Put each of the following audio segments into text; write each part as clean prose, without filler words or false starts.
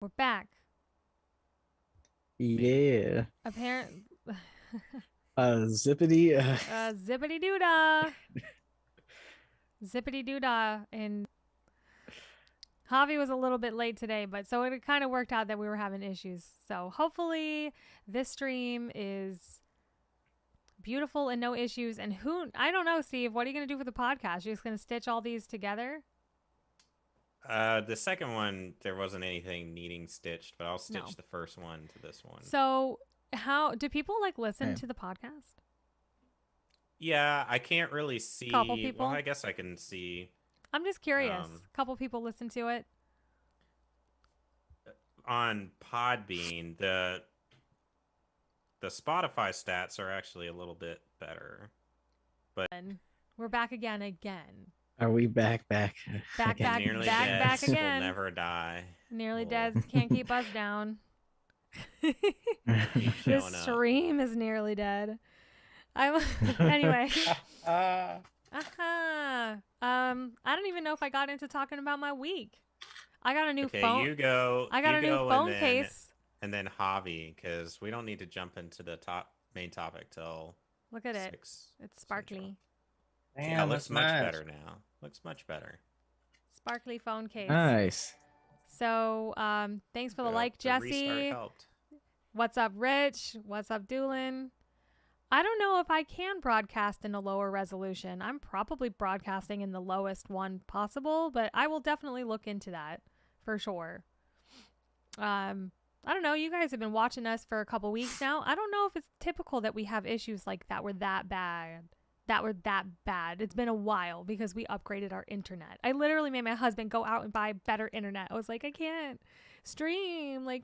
We're back. Yeah. Apparent. Zippity. Zippity doo dah. Zippity doo dah. And Javi was a little bit late today, but so it kind of worked out that we were having issues. So hopefully this stream is beautiful and no issues. And I don't know, Steve, what are you going to do for the podcast? You're just going to stitch all these together? The second one, there wasn't anything needing stitched, but I'll stitch the first one to this one. So how do people listen to the podcast? Yeah, I can't really see. Couple people? Well, I guess I can see. I'm just curious. Couple people listen to it. On Podbean, the Spotify stats are actually a little bit better. But we're back again. Are we back again? Nearly back again. Will never die. Nearly dead can't keep us down. This stream is nearly dead. Anyway. I don't even know if I got into talking about my week. I got a new phone. You go. I got a new phone case. And then Javi, because we don't need to jump into the main topic till. Look at it. It's sparkly. Damn, yeah, looks much better now. Looks much better. Sparkly phone case. Nice. So, thanks for the like, Jesse. What's up, Rich? What's up, Doolin? I don't know if I can broadcast in a lower resolution. I'm probably broadcasting in the lowest one possible, but I will definitely look into that for sure. I don't know. You guys have been watching us for a couple weeks now. I don't know if it's typical that we have issues like that were that bad. It's been a while because we upgraded our internet. I literally made my husband go out and buy better internet. I was like, I can't stream. We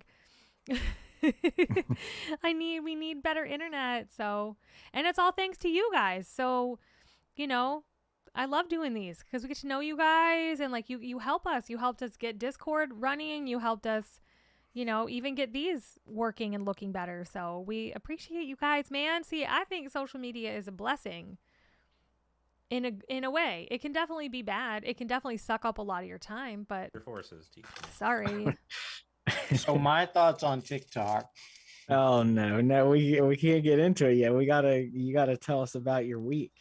need better internet. So, and it's all thanks to you guys. So, I love doing these because we get to know you guys and you help us. You helped us get Discord running. You helped us, even get these working and looking better. So we appreciate you guys, man. See, I think social media is a blessing. In a way, it can definitely be bad. It can definitely suck up a lot of your time, but your forces teach me. Sorry. So my thoughts on TikTok. Oh no, we can't get into it yet. You gotta tell us about your week.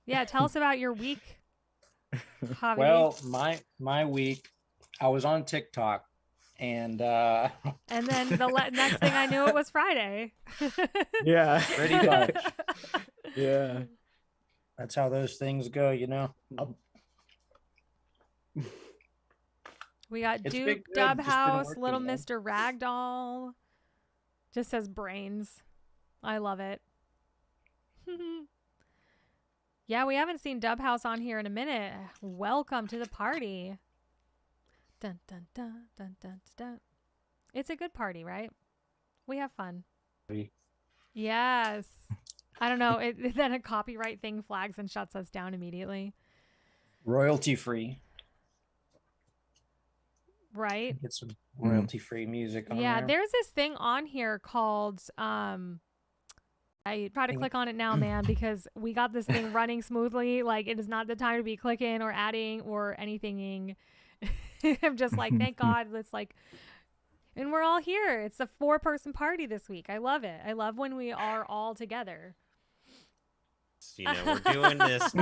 Yeah, tell us about your week. Javi. Well, my week, I was on TikTok, and then the next thing I knew, it was Friday. Yeah, pretty much. Yeah. That's how those things go, We got Duke Dubhouse, Little Mr. Ragdoll. Just says brains. I love it. Yeah, we haven't seen Dubhouse on here in a minute. Welcome to the party. Dun, dun, dun, dun, dun, dun. It's a good party, right? We have fun. Yes. I don't know. Then a copyright thing flags and shuts us down immediately. Royalty free. Right? Get some royalty free music on there. There's this thing on here called I try to click on it now, man, because we got this thing running smoothly. It is not the time to be clicking or adding or anything. I'm just thank God. It's and we're all here. It's a 4-person party this week. I love it. I love when we are all together. We're doing this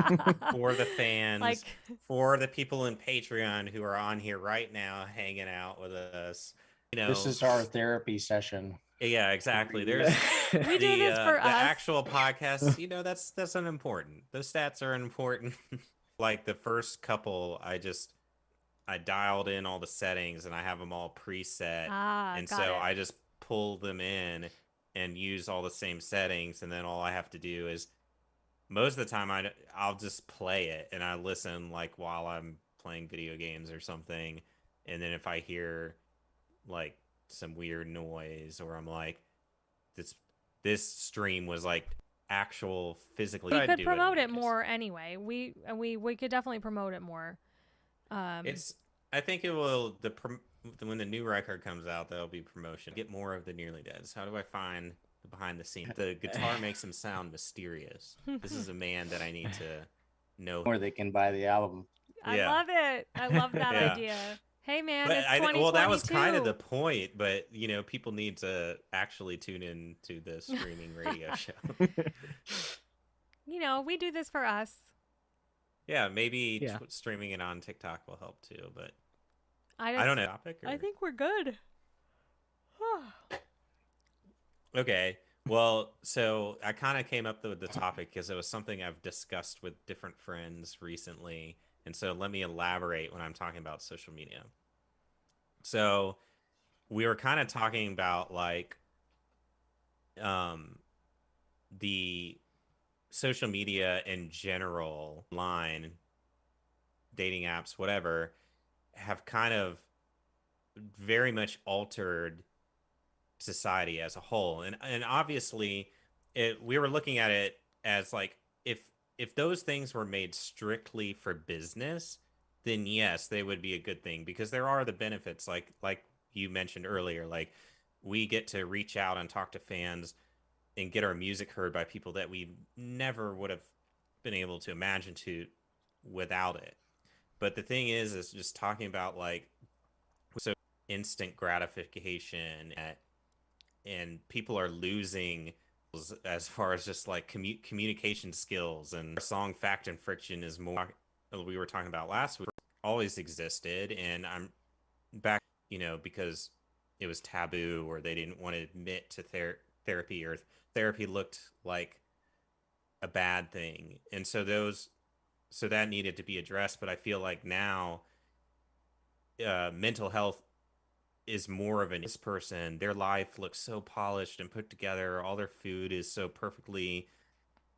for the fans, for the people in Patreon who are on here right now hanging out with us. This is our therapy session. Yeah, exactly. There's we do this for us. The actual podcast, that's unimportant. The stats are important. The first couple, I dialed in all the settings and I have them all preset. I just pull them in and use all the same settings, and then all I have to do is most of the time I'll just play it and I listen while I'm playing video games or something, and then if I hear some weird noise or I'm this stream was actual physically, we could promote it more anyway. We could definitely promote it more. I think it will when the new record comes out, there'll be promotion. Get more of the Nearly Deads. How do I find the behind the scenes? The guitar makes him sound mysterious. This is a man that I need to know. Or they can buy the album. I love it. I love that idea. Hey man, But it's 2022. well, that was kind of the point. But people need to actually tune in to the streaming radio show. We do this for us. Yeah, maybe streaming it on TikTok will help too. But I don't know. I think we're good. Okay. Well, so I kind of came up with the topic because it was something I've discussed with different friends recently. And so let me elaborate when I'm talking about social media. So we were kind of talking about like the social media in general, line, dating apps, whatever, have kind of very much altered society as a whole. And obviously we were looking at it as like if those things were made strictly for business, then yes, they would be a good thing because there are the benefits like you mentioned earlier, like we get to reach out and talk to fans and get our music heard by people that we never would have been able to imagine to without it. But the thing is just talking about like so instant gratification and people are losing as far as just like communication skills. And song Fact and Friction is more we were talking about last week always existed, and I'm back because it was taboo or they didn't want to admit to therapy, or therapy looked like a bad thing, and so that needed to be addressed. But I feel like now mental health is more of this person, their life looks so polished and put together, all their food is so perfectly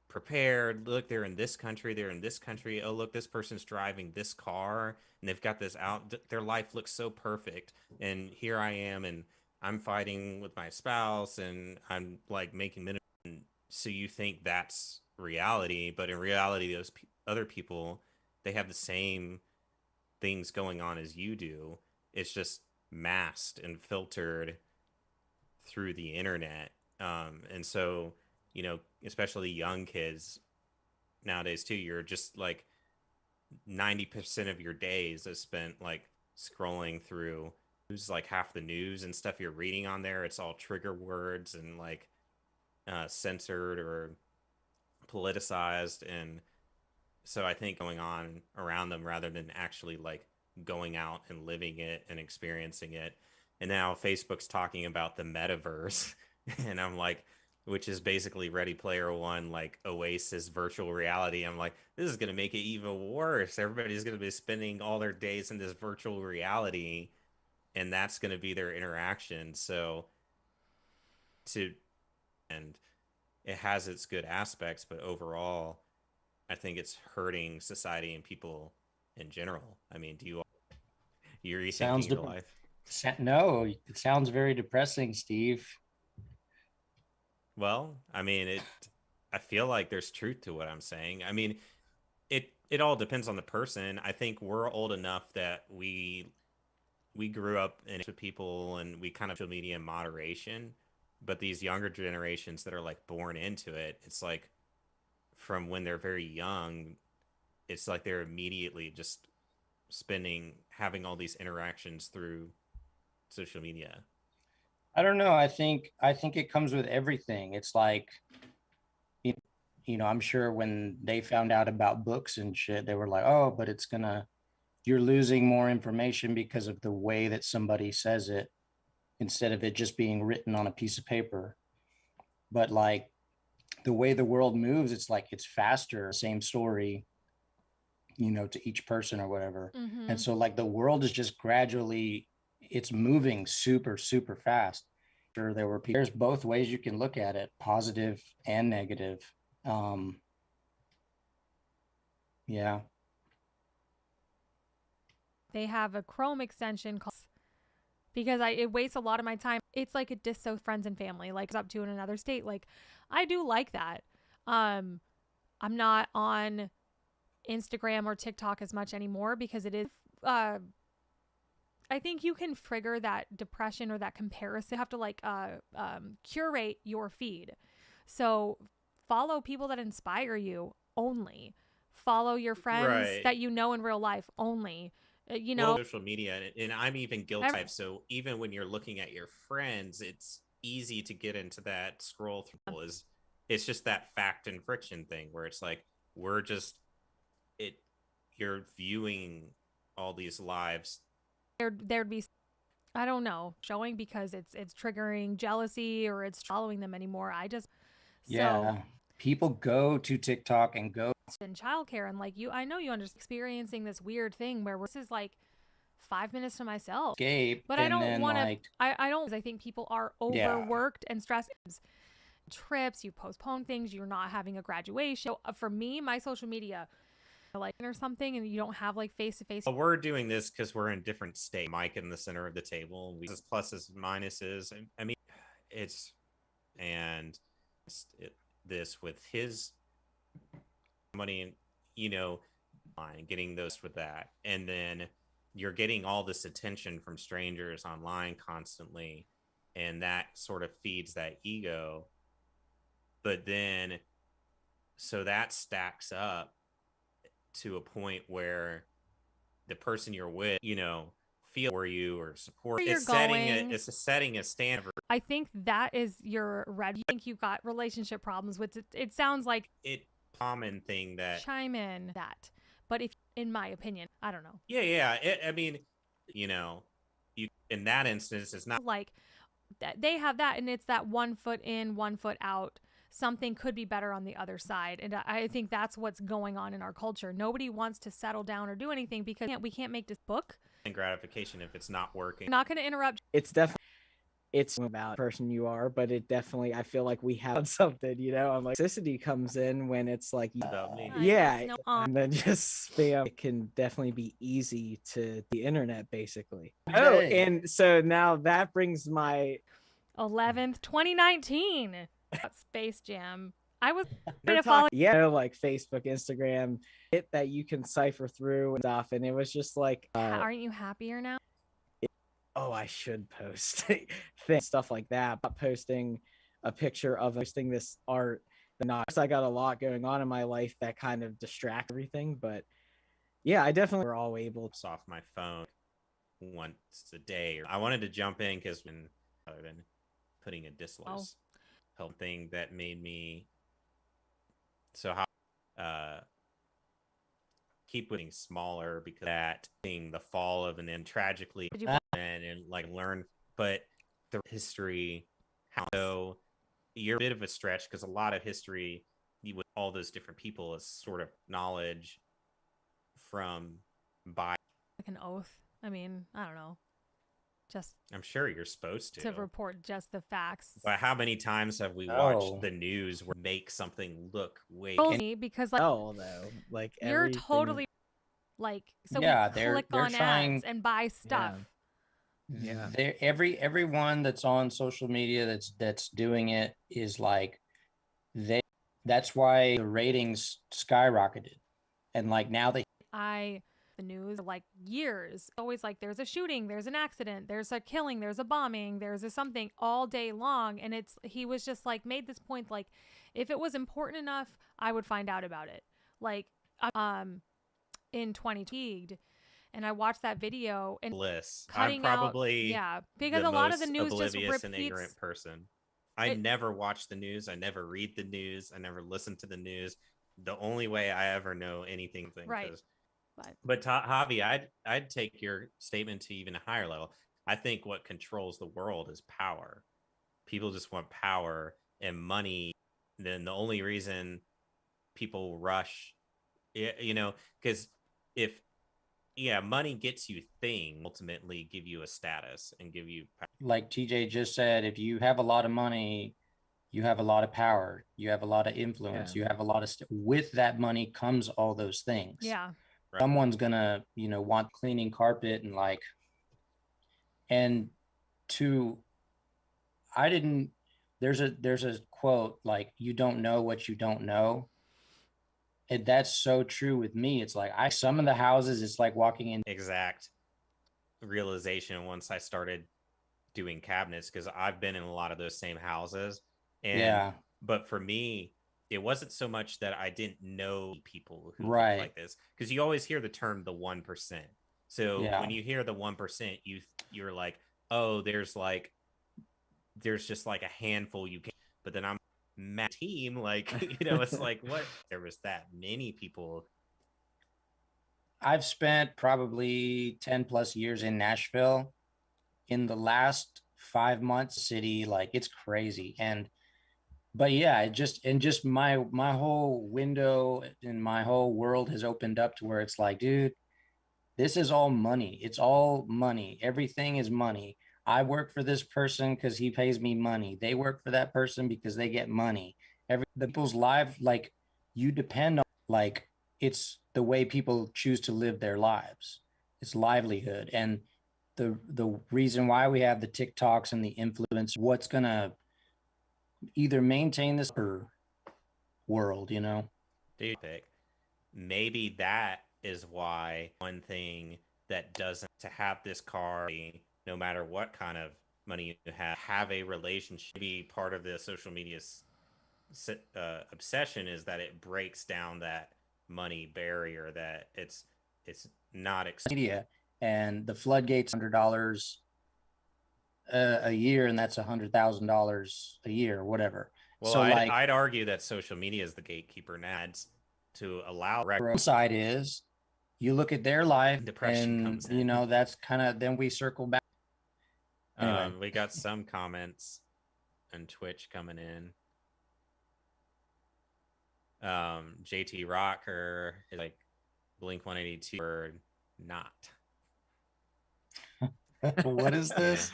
prepared. Look, they're in this country, oh look, this person's driving this car and they've got this out, their life looks so perfect, and here I am and I'm fighting with my spouse and I'm like making minimum. So you think that's reality, but in reality those other people, they have the same things going on as you do. It's just masked and filtered through the internet. And so, especially young kids nowadays too, you're just like 90% of your days is spent like scrolling through news, like half the news and stuff you're reading on there, it's all trigger words and like censored or politicized. And so I think going on around them rather than actually like going out and living it and experiencing it. And now Facebook's talking about the metaverse and I'm like, which is basically Ready Player One, like Oasis virtual reality. I'm like, this is going to make it even worse. Everybody's going to be spending all their days in this virtual reality and that's going to be their interaction. So and it has its good aspects, but overall I think it's hurting society and people in general. I mean, you're rethinking your life? No, it sounds very depressing, Steve. Well, I mean, I feel like there's truth to what I'm saying. I mean, it all depends on the person. I think we're old enough that we grew up with people and we kind of social media in moderation. But these younger generations that are like born into it, it's like from when they're very young, it's like they're immediately just having all these interactions through social media. I don't know. I think it comes with everything. It's like, I'm sure when they found out about books and shit, they were like, oh, but you're losing more information because of the way that somebody says it instead of it just being written on a piece of paper. But like the way the world moves, it's like it's faster, same story, to each person or whatever. Mm-hmm. And so like the world is just gradually, it's moving super, super fast. Sure, there's both ways you can look at it, positive and negative. Yeah. They have a Chrome extension called, because it wastes a lot of my time. It's like a disso friends and family, like up to in another state. Like I do like that. I'm not on Instagram or TikTok as much anymore because it is, I think you can trigger that depression or that comparison. You have to like curate your feed. So follow people that inspire you only. Follow your friends that you know in real life only. social media, and I'm even guilty. So even when you're looking at your friends, it's easy to get into that scroll through. It's just that fact and friction thing where it's like you're viewing all these lives. There'd be, I don't know, showing because it's triggering jealousy or it's following them anymore. People go to TikTok and go in childcare, and like I know you understand experiencing this weird thing where this is like 5 minutes to myself. But I don't want to. I think people are overworked and stressed. Trips, you postpone things. You're not having a graduation. So, for me, my social media, or something, and you don't have like face to face. We're doing this because we're in different states. Mike in the center of the table. We pluses, minuses. I mean, this with his money, and getting those with that, and then you're getting all this attention from strangers online constantly, and that sort of feeds that ego. But then, so that stacks up to a point where the person you're with, feel for you or support. It's setting a standard. I think that is your red. You think you've got relationship problems with it. It sounds like it common thing that chime in that. But if, in my opinion, I don't know. Yeah. You in that instance, it's not like that they have that, and it's that 1 foot in, 1 foot out. Something could be better on the other side. And I think that's what's going on in our culture. Nobody wants to settle down or do anything because we can't make this book. And gratification if it's not working. I'm not going to interrupt. It's about the person you are, but it definitely, I feel like we have something, I'm like, toxicity comes in when it's like, and then just spam. It can definitely be easy to the internet, basically. Oh, and so now that brings my 11th, 2019. Space Jam. I was like Facebook, Instagram, that you can cipher through and stuff, and it was just like, aren't you happier now? I should post stuff like that. But posting a picture of posting this art, I got a lot going on in my life that kind of distract everything. But yeah, I definitely were all able to off my phone once a day. I wanted to jump in because other than putting a dislike. Help thing that made me keep getting smaller because that being the fall of, and then tragically and like learn, but the history, so you're a bit of a stretch because a lot of history with all those different people is sort of knowledge from by like an oath. I mean, I don't know. I'm sure you're supposed to report just the facts. But how many times have we watched the news where make something look way because you're totally we click on ads and buy stuff. Yeah. Everyone that's on social media that's doing it is like that's why the ratings skyrocketed. And like now the news like years always like there's a shooting, there's an accident, there's a killing, there's a bombing, there's a something all day long. And he was just like made this point, like if it was important enough I would find out about it. Like in 2020, and I watched that video and I'm probably because a lot of the news just repeats an ignorant person. I never watch the news, I never read the news, I never listen to the news. The only way I ever know anything But Javi, I'd take your statement to even a higher level. I think what controls the world is power. People just want power and money. Then the only reason people rush, because money gets you things, ultimately give you a status and give you power. Like TJ just said, if you have a lot of money, you have a lot of power, you have a lot of influence, you have a lot of with that money comes all those things. Yeah. Someone's gonna, want cleaning carpet there's a quote like, you don't know what you don't know. And that's so true with me. It's like some of the houses, it's like walking in. Exact realization once I started doing cabinets, because I've been in a lot of those same houses. But for me, it wasn't so much that I didn't know people who looked like this, because you always hear the term the 1%. So when you hear the 1%, you're like, oh, there's just like a handful you can. But then I'm mad team, like it's like what? There was that many people. I've spent probably 10 plus years in Nashville. In the last 5 months, city, like it's crazy. But yeah, just my whole window and my whole world has opened up to where it's like, dude, this is all money. It's all money. Everything is money. I work for this person because he pays me money. They work for that person because they get money. The people's life, like you depend on, like it's the way people choose to live their lives. It's livelihood. And the reason why we have the TikToks and the influence, what's gonna either maintain this world, Dude, maybe that is why one thing that doesn't to have this car, no matter what kind of money you have a relationship. Be part of the social media obsession is that it breaks down that money barrier, that it's not media, and the floodgates $100 a year, and that's $100,000 a year, whatever. Well, so I'd argue that social media is the gatekeeper now to allow. The side is you look at their life, depression comes in. That's kind of, then we circle back. Anyway. We got some comments on Twitch coming in. JT Rocker is like Blink 182 or not. What is this?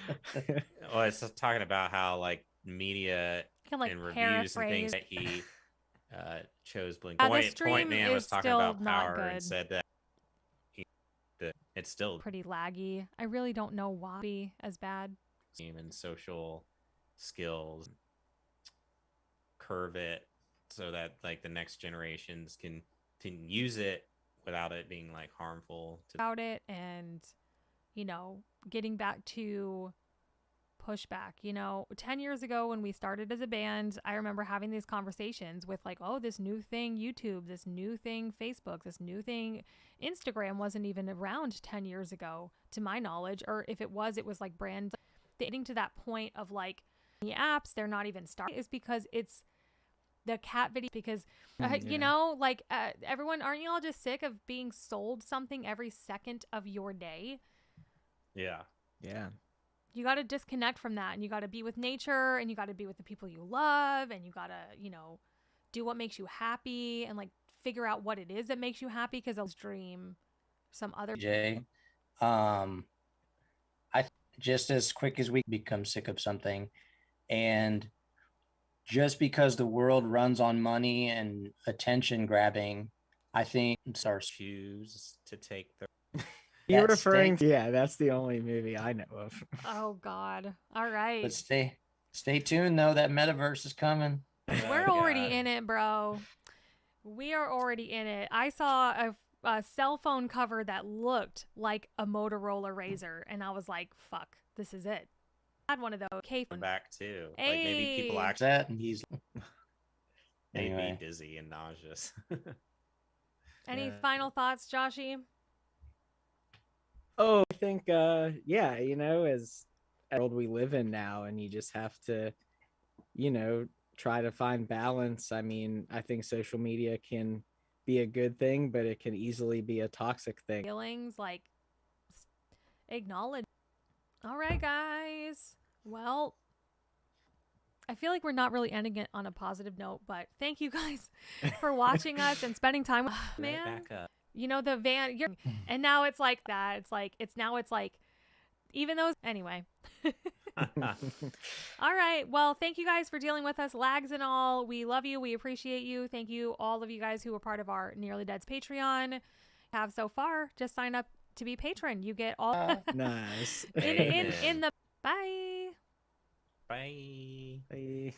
Well, it's talking about how like media and reviews and things that he chose Blink. Point Man was talking about power and said that it's still pretty laggy. I really don't know why it'd be as bad. And social skills, curve it so that like the next generations can use it without it being like harmful about it. And getting back to pushback, 10 years ago when we started as a band, I remember having these conversations with like, oh, this new thing YouTube, this new thing Facebook, this new thing Instagram wasn't even around 10 years ago to my knowledge, or if it was like brand. Getting to that point of like the apps, they're not even starting, is because it's the cat video, because everyone, aren't you all just sick of being sold something every second of your day? Yeah You got to disconnect from that, and you got to be with nature, and you got to be with the people you love, and you got to do what makes you happy, and like figure out what it is that makes you happy, because I'll dream some other just as quick as we become sick of something, and just because the world runs on money and attention grabbing, I think stars choose to take the you're referring to, that's the only movie I know of. Oh God. All right, but stay tuned though, that metaverse is coming. We're already in it, bro. We are already in it. I saw a cell phone cover that looked like a Motorola Razr, and I was like, fuck, this is it. I had one of those. Back too. Hey. Like maybe people actually that, and he's maybe dizzy and nauseous. Any final thoughts, Joshy? Oh, I think as the world we live in now, and you just have to try to find balance. I mean, I think social media can be a good thing, but it can easily be a toxic thing. Feelings, like, acknowledge. All right, guys. Well, I feel like we're not really ending it on a positive note, but thank you guys for watching us and spending time with man. Right back up. The van, and now it's like that. It's like, even though, anyway. All right. Well, thank you guys for dealing with us, lags and all. We love you. We appreciate you. Thank you, all of you guys who were part of our Nearly Dead's Patreon. Have so far, just sign up to be patron. You get all nice in the bye. Bye. Bye.